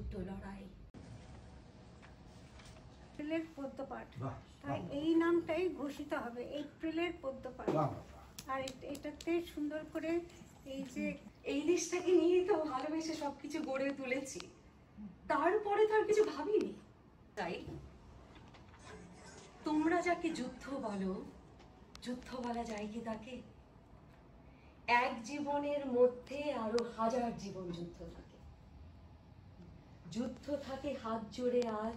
ছোট্ট লড়াই। এপ্রিলের পদ্মপাঠ, তাই এই নামটাই ঘোষিত হবে, এপ্রিলের পদ্মপাঠ। আর এটাতে সুন্দর করে এই যে এই দেশটাকে নিয়েই তো ভালোবেসে সবকিছু গড়ে তুলেছি, তারপরে তো আর কিছু ভাবিনি। তাই তোমরা যাকে যুদ্ধ বলো, যুদ্ধ বলা যায় কি তাকে? এক জীবনের মধ্যে আরো হাজার জীবন যুদ্ধ থাকে। যুদ্ধ থাকে হাত জোড়ে আর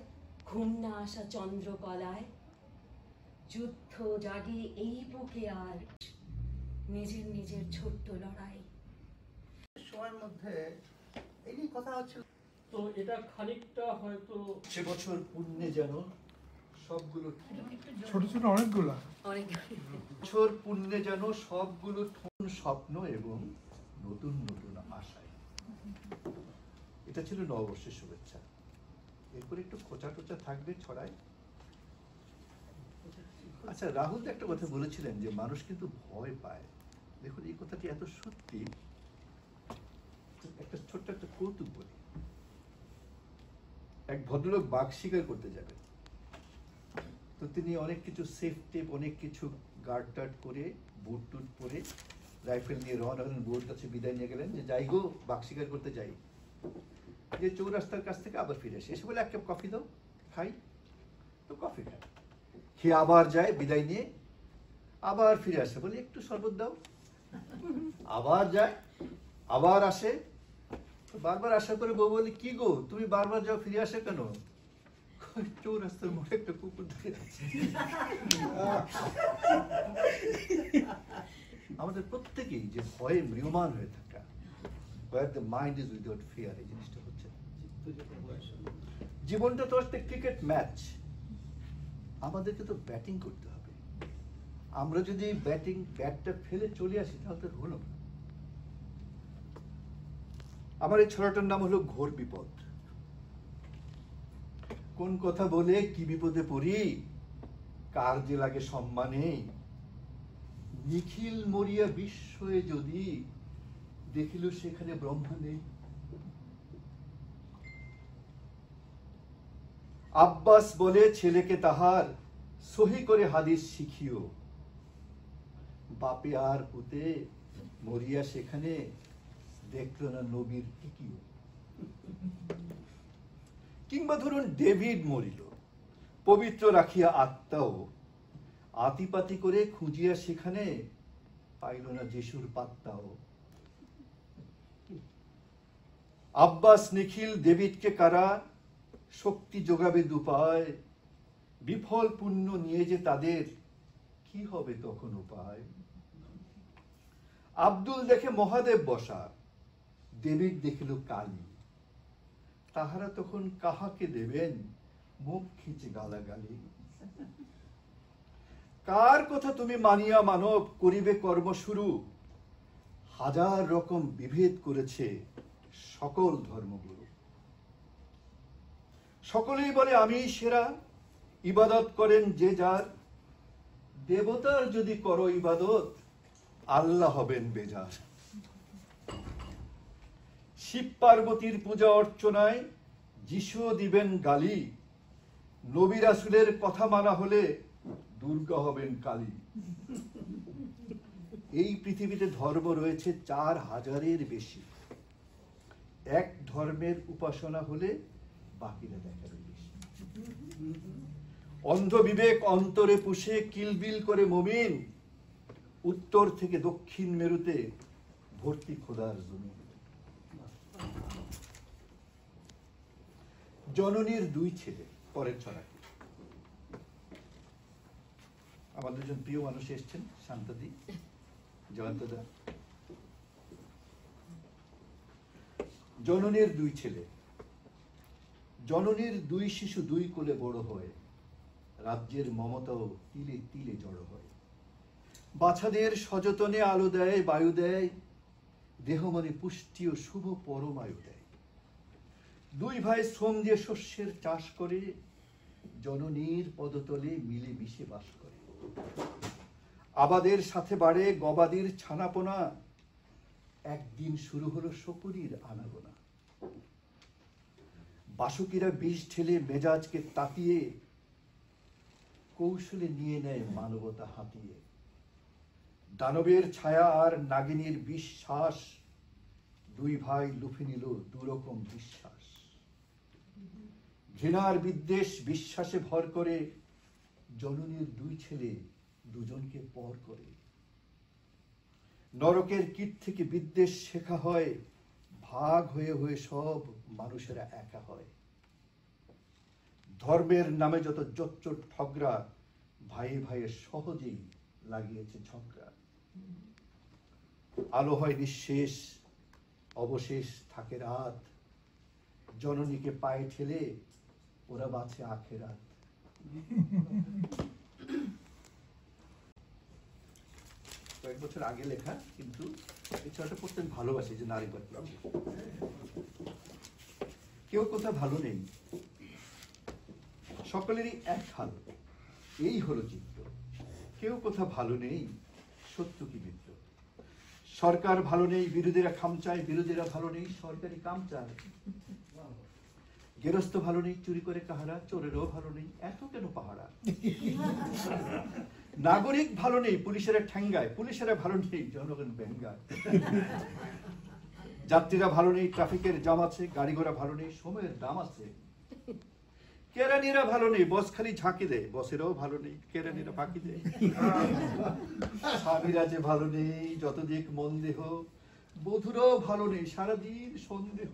ঘুম না আসা চন্দ্রকলায়। যুদ্ধ জাগে এই বুকে আর নিজের নিজের ছোট্ট লড়াই। সময়ের মধ্যে এই নিয়ে কথা হচ্ছিল, তো এটা খানিকটা হয়তো সে বছর পুণ্যে যেন সবগুলো ছোট ছোট অনেকগুলা বছর পুণ্যে যেন সবগুলো স্বপ্ন এবং নতুন নতুন আশায়। এটা ছিল নববর্ষের শুভেচ্ছা। এরপর একটু খোঁচা টোচা থাকবে ছড়ায়। আচ্ছা, রাহুল তো একটা কথা বলেছিলেন যে মানুষ কিন্তু ভয় পায়। দেখুন এই কথাটি এত সত্যি। একটা ছোট্ট একটা কৌতুক বলি। এক ভদ্রলোক বাঘ শিকার করতে যাবেন, তো তিনি অনেক কিছু সেফ টেপ, অনেক কিছু গার্ড টার্ড করে, বুট টুট পরে, রাইফেল নিয়ে রওনা হলেন। বউর কাছে বিদায় নিয়ে গেলেন যে যাই গো, বাঘ শিকার করতে যাই। যে চৌরাস্তার কাছ থেকে আবার ফিরে আসে, এসে বলে এক কাপ কফি দাও, খাই। তো কফি খায়, খেয়ে আবার যায় বিদায় নিয়ে, আবার ফিরে আসে, বলে একটু শরবত দাও। আবার যায়, আবার আসে, বারবার আশা করে বউ বলে কি গো তুমি বারবার যাও, ফিরে আসে কেন? চৌরাস্তার মোড়ে একটা কুকুর ধরে আছে। আমাদের প্রত্যেকেই যে ভয়ে ম্রিয়মান হয়ে থাকা, where the mind is without fear, এই জিনিসটা হচ্ছে। জীবনটা তো একটা ক্রিকেট ম্যাচ, আমাদেরকে তো ব্যাটিং করতে হবে। আমরা যদি ব্যাটটা ফেলে চলে আসি তাহলে তো হলো না। আমার এই ছড়াটার নাম হলো ঘোর বিপদ। কোন কথা বলে কি বিপদে পড়ি, কার যে লাগে সম্মানে। নিখিল মরিয়া বিস্ময়ে যদি দেখিল সেখানে ব্রহ্মা নেই। আব্বাস বলে ছেলেকে তাহার, সহি করে হাদিস শিখিও। বাপে আর পুতে মরিয়া সেখানে দেখলো না নবীর টিকিও। কিংবা ধরুন ডেভিড মরিল, পবিত্র রাখিয়া আত্মাও, আতিপাতি করে খুঁজিয়া সেখানে পাইল না যিশুর পাত্তাও। আব্বাস নিখিল ডেভিডকে কারা শক্তি যোগাবে দুপায়, বিফল পুণ্য নিয়ে যে তাদের কি হবে তখন উপায়। আব্দুল দেখে মহাদেব বসা, ডেভিড দেখিল কালী, তাহারা তখন কাহাকে দেবেন মুখ খিচে গালাগালি। কার কথা তুমি মানিয়া মানব করিবে কর্ম শুরু, হাজার রকম বিভেদ করেছে সকল ধর্মগুরু। সকলেই বলে আমি সেরা, ইবাদত করেন যে যার, দেবতার যদি করো ইবাদত আল্লাহ হবেন বেজার। শিব পার্বতীর পূজা অর্চনায় যিশু দিবেন গালি, নবী রাসূলের কথা মানা হলে দুর্গা হবেন কালী। এই পৃথিবীতে ধর্ম রয়েছে 4000-এর বেশি। এক ধর্মের উপাসনা হলে বাকিরা দেখাবে বেশি। অন্ধ বিবেক অন্তরে পুষে কিলবিল করে মুমিন, উত্তর থেকে দক্ষিণ মেরুতে ভর্তি খোদার জমিন। জননীর 2 ছেলে, পরের ছড়াটি। আমাদের দুজন প্রিয় মানুষ এসছেন, শান্তাদি, জয়ন্তদা। জননীর 2 ছেলে, জননীর 2 শিশু 2 কোলে বড় হয়, রাজ্যের মমতাও তিলে তিলে জড় হয়। বাছাদের সযতনে আলো দেয়, বায়ু দেয়, দেহ মনে পুষ্টি ও শুভ পরমায়ু দেয়। 2 ভাই শ্রম দিয়ে শস্যের চাষ করে, জননীর পদতলে মিলে মিশে বাস করে। আবাদের সাথে বাড়ে গবাদির ছানাপোনা, একদিন শুরু হলো শকুনির আনাগোনা। বাসুকিরা বিষ ঢেলে মেজাজকে তাতিয়ে কৌশলে নিয়ে নেয় মানবতা হাতিয়ে। দানবের ছায়া আর নাগিনীর বিশ্বাস, দুই ভাই লুফে নিল দুরকম বিশ্বাস। ঘৃণার বিদ্বেষ বিশ্বাসে ভর করে জননীর দুই ছেলে দুজনকে পর করে। নরকের কীট থেকে বিদ্বেষ শেখা হয়, ভাগ হয়ে হয়ে সব মানুষেরা একা হয়। ধর্মের নামে যত জোচ্চোট ঠগরা ভাইয়ে ভাইয়ে সহজেই লাগিয়েছে ঝগড়া। আলো হয় নিঃশেষ, অবশেষ থাকে রাত, জননীকে পায়ে ঠেলে ওরা বাঁচে আখেরাত। কয়েক বছর আগে লেখা, কিন্তু এই ছড়াটা পড়তে আমি ভালোবাসি, যে নারীবাদ। কেউ কোথাও ভালো নেই, সকলেরই এক হাল, এই হলো চিত্র। কেউ কোথাও ভালো নেই, সত্য কি মিত্র। সরকার ভালো নেই, বিরোধীরা খামচায়, বিরোধীরা ভালো নেই, সরকারি কাম চায়। গেরস্ত ভালো নেই, চুরি করে কাহারা, চোরেরও ভালো নেই, এত কেন পাহারা। নাগরিক ভালো নেই, পুলিশেরা ঠ্যাঙ্গায়, পুলিশেরা ভালো নেই, জনগণ ব্যঙ্গায়। যাত্রীরা ভালো নেই, ট্রাফিকের জাম আছে, গাড়ি ঘোড়া ভালো নেই, সময়ের দাম আছে। কেরানিরা ভালো নেই, বস খালি ঝাঁকি দেয়, বসেরাও ভালো নেই, কেরানিরা ফাঁকি দেয়। স্বামীরা যে ভালো নেই, যত দিক মন দেহ, বধুরাও ভালো নেই, সারাদিন সন্দেহ।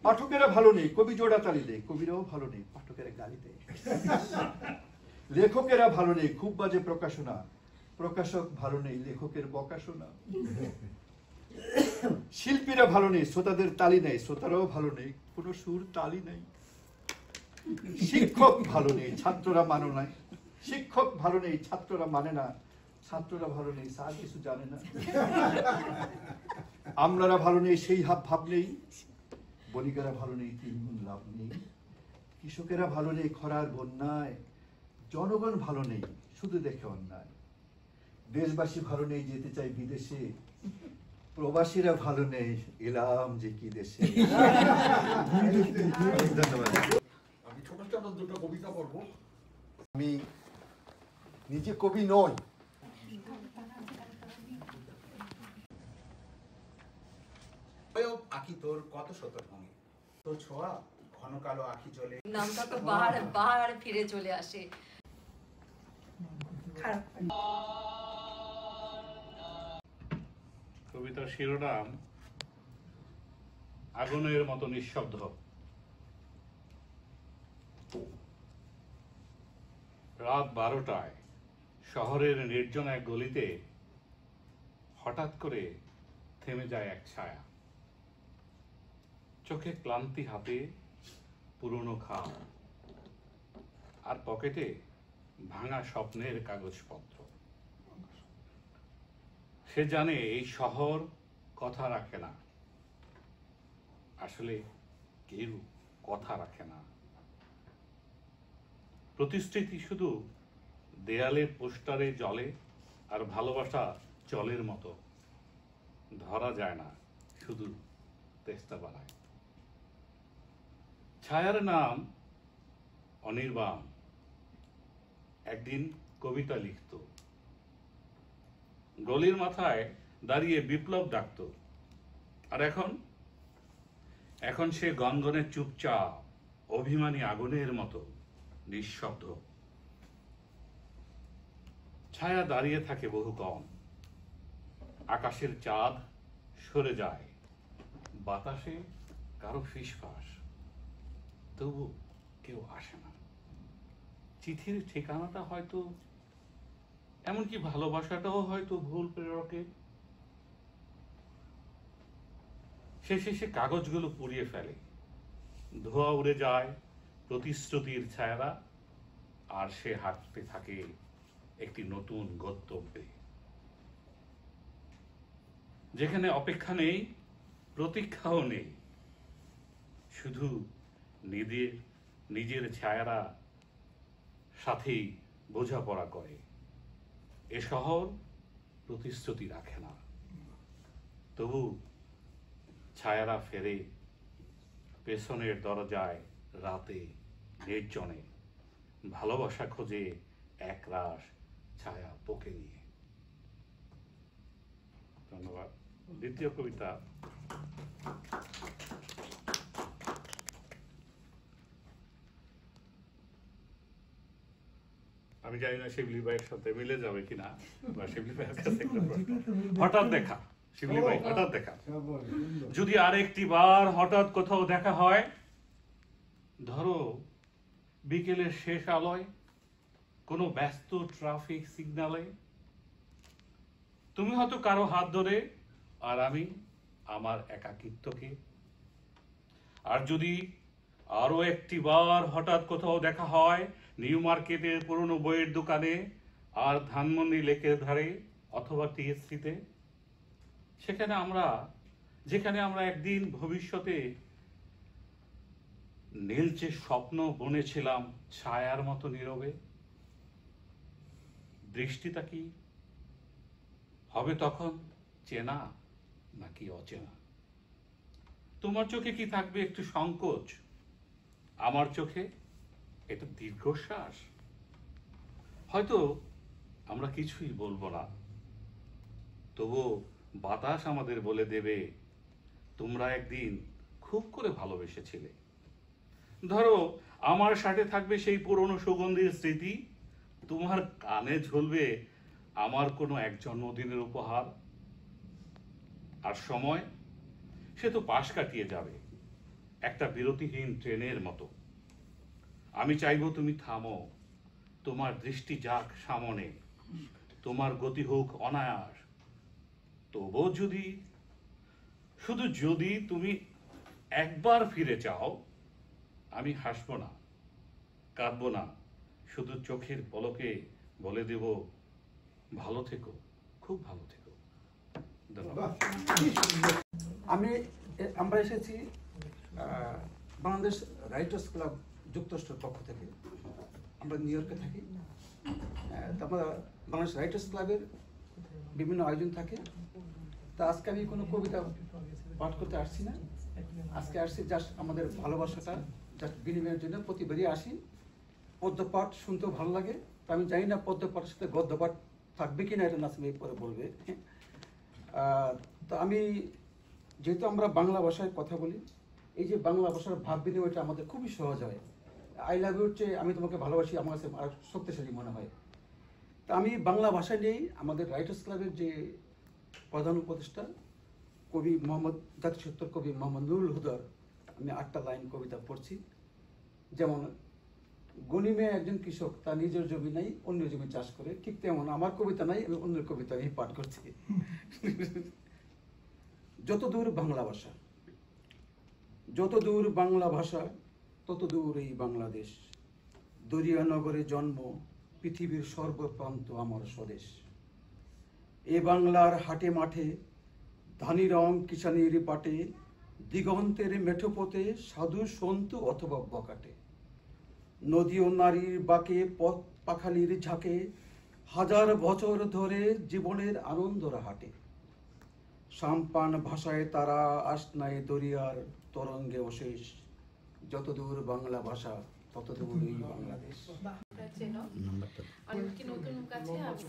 পাঠকেরা ভালো নেই, কবি জোড়া তালি দেয়, কবিরাও ভালো নেই, পাঠকেরা গালি দেয়। লেখকেরা ভালো নেই, খুব বাজে প্রকাশনা, প্রকাশক ভালো নেই, লেখকের বকাশোনা। শিল্পীরা ভালো নেই, শ্রোতাদের তালি নেই, শ্রোতারাও ভালো নেই, কোনো সুর তালি নেই। শিক্ষক ভালো নেই, ছাত্ররা মানে নাই, শিক্ষক ভালো নেই, ছাত্ররা মানে না, ছাত্ররা ভালো নেই, স্যার কিছু জানে না। আমলারা ভালো নেই, সেই ভাব নেই, বণিকেরা ভালো নেই, তিনগুণ লাভ নেই। কৃষকেরা ভালো নেই, খরার বন্যায়, জনগণ ভালো নেই, শুধু দেখে অন্যায়। দেশবাসী ভালো নেই, যেতে চাই বিদেশে, প্রবাসীরা ভালো নেই, এলাম যে কি দেশে। ধন্যবাদ। আমি ছোট ছোট দুটো কবিতা পড়বো। আমি নিজে কবি নই, আঁকি তোর কত শত ভঙ্গি, তোর ছোঁয়া ঘন কালো আঁখি চলে। নামটা তো বার ফিরে চলে আসে। কবিতার শিরোনাম আগুনের মতো নিঃশব্দ। রাত 12টায় শহরের নির্জন এক গলিতে হঠাৎ করে থেমে যায় এক ছায়া। চোখে ক্লান্তি, হাতে পুরনো খাম, আর পকেটে ভাঙা স্বপ্নের কাগজপত্র। সে জানে এই শহর কথা রাখে না, আসলে কেউ কথা রাখে না। প্রতিশ্রুতি শুধু দেয়ালে পোস্টারে জ্বলে, আর ভালোবাসা জলের মতো ধরা যায় না, শুধু তেস্তা বাড়ায়। ছায়ার নাম অনির্বাণ, একদিন কবিতা লিখত, গলির মাথায় দাঁড়িয়ে বিপ্লব ডাকত। আর এখন সে গনগনে চুপচাপ, অভিমানী আগুনের মতো নিঃশব্দ। ছায়া দাঁড়িয়ে থাকে বহু কম, আকাশের চাঁদ সরে যায়, বাতাসে কারো ফিসফাস, তবু কেউ আসে না। চিঠির ঠিকানাটা হয়তো, এমনকি ভালোবাসাটাও হয়তো ভুল প্রেরকে। শেষে সে কাগজগুলো পুড়িয়ে ফেলে, ধোঁয়া উড়ে যায় প্রতিশ্রুতির ছায়ারা, আর সে হাঁটতে থাকে একটি নতুন গন্তব্যে, যেখানে অপেক্ষা নেই, প্রতীক্ষাও নেই, শুধু নিজের ছায়ারা সাথেই বোঝাপড়া করে। এ শহর প্রতিশ্রুতি রাখে না, তবু ছায়ারা ফেরে পেছনের দরজায় রাতে নির্জনে ভালোবাসা খোঁজে একরাশ ছায়া পোকে নিয়ে। ধন্যবাদ। দ্বিতীয় কবিতা। আমি জানি না শিবলি ভাইয়ের সাথে মিলে যাবে কিনা, বা শিবলি ভাইয়ের কাছে হঠাৎ দেখা। শিবলি ভাই, হঠাৎ দেখা। যদি আরেকটি বার হঠাৎ কোথাও দেখা হয়, ধরো বিকেলের শেষ আলোয় কোনো ব্যস্ত ট্রাফিক সিগন্যালে, তুমি হয়তো কারো হাত ধরে আর আমি আমার একাকিত্বকে। আর যদি আরো একটি বার হঠাৎ কোথাও দেখা হয়, নিউ মার্কেটের পুরনো বইয়ের দোকানে আর ধানমন্ডি লেকের ধারে অথবা টিএসসিতে, যেখানে আমরা একদিন ভবিষ্যতে নীলচে স্বপ্ন বুনেছিলাম ছায়ার মতো নীরবে। দৃষ্টিটা কি হবে তখন চেনা নাকি অচেনা? তোমার চোখে কি থাকবে একটু সংকোচ, আমার চোখে এটা দীর্ঘশ্বাস। হয়তো আমরা কিছুই বলবো না, তবু বাতাস আমাদের বলে দেবে তোমরা একদিন খুব করে ভালোবেসেছিলে। ধরো আমার শার্টে থাকবে সেই পুরনো সুগন্ধির স্মৃতি, তোমার কানে ঝুলবে আমার কোনো এক জন্মদিনের উপহার। আর সময় সে তো পাশ কাটিয়ে যাবে একটা বিরতিহীন ট্রেনের মতো। আমি চাইবো তুমি থামো, তোমার দৃষ্টি যাক সামনে, তোমার গতি হোক অনায়াস। তবু যদি তুমি একবার ফিরে চাও, আমি হাসবো না, কাঁদবো না, শুধু চোখের পলকে বলে দেব ভালো থেকো, খুব ভালো থেকো। ধন্যবাদ। আমরা এসেছি বাংলাদেশ রাইটার্স ক্লাব যুক্তরাষ্ট্রের পক্ষ থেকে। আমরা নিউ ইয়র্কে থাকি। আমরা বাংলাদেশ রাইটার্স ক্লাবের বিভিন্ন আয়োজন থাকে। তা আজকে আমি কোনো কবিতা পাঠ করতে আসছি না, আজকে আসছি জাস্ট আমাদের ভালোবাসাটা জাস্ট বিনিময়ের জন্য। প্রতিবারই আসি, পদ্যপাঠ শুনতেও ভালো লাগে। তা আমি জানি না পদ্যপাঠের সাথে গদ্যপাঠ থাকবে কিনা, এটা নাসিম পরে বলবে। তো আমি যেহেতু আমরা বাংলা ভাষায় কথা বলি, এই যে বাংলা ভাষার ভাব বিনিময়টা আমাদের খুবই সহজ হয়। আই লাভ ইউ হচ্ছে আমি তোমাকে ভালোবাসি, আমার কাছে আর শক্তিশালী মনে হয়। তা আমি বাংলা ভাষায় নিয়েই আমাদের রাইটার্স ক্লাবের যে প্রধান উপদেষ্টা কবি মোহাম্মদ জাতিসত্তর কবি মোহাম্মদ নুরুল হুদার আমি 8টা লাইন কবিতা পড়ছি। যেমন গনিমে একজন কৃষক তার নিজের জমি নাই, অন্য জমি চাষ করে, ঠিক তেমন আমার কবিতা নাই, আমি অন্যের কবিতা আমি পাঠ করছি। যতদূর বাংলা ভাষা, যতদূর বাংলা ভাষা ততদূর এই বাংলাদেশ। দরিয়ানগরে জন্ম, পৃথিবীর সর্বপ্রান্ত আমার স্বদেশ। এ বাংলার হাটে মাঠে, ধানি রং কিষানির পাটে, দিগন্তের মেঠোপথে সাধু সন্তু অথবা বকাটে। নদী ও নারীর বাঁকে, পথ পাখালির ঝাঁকে, হাজার বছর ধরে জীবনের আনন্দরা হাটে। সাম্পান ভাষায় তারা আসনায় দরিয়ার তরঙ্গে অশেষ। যতদূর বাংলা ভাষা ততদূর এই বাংলাদেশ। অনেক নতুন কাছে আমি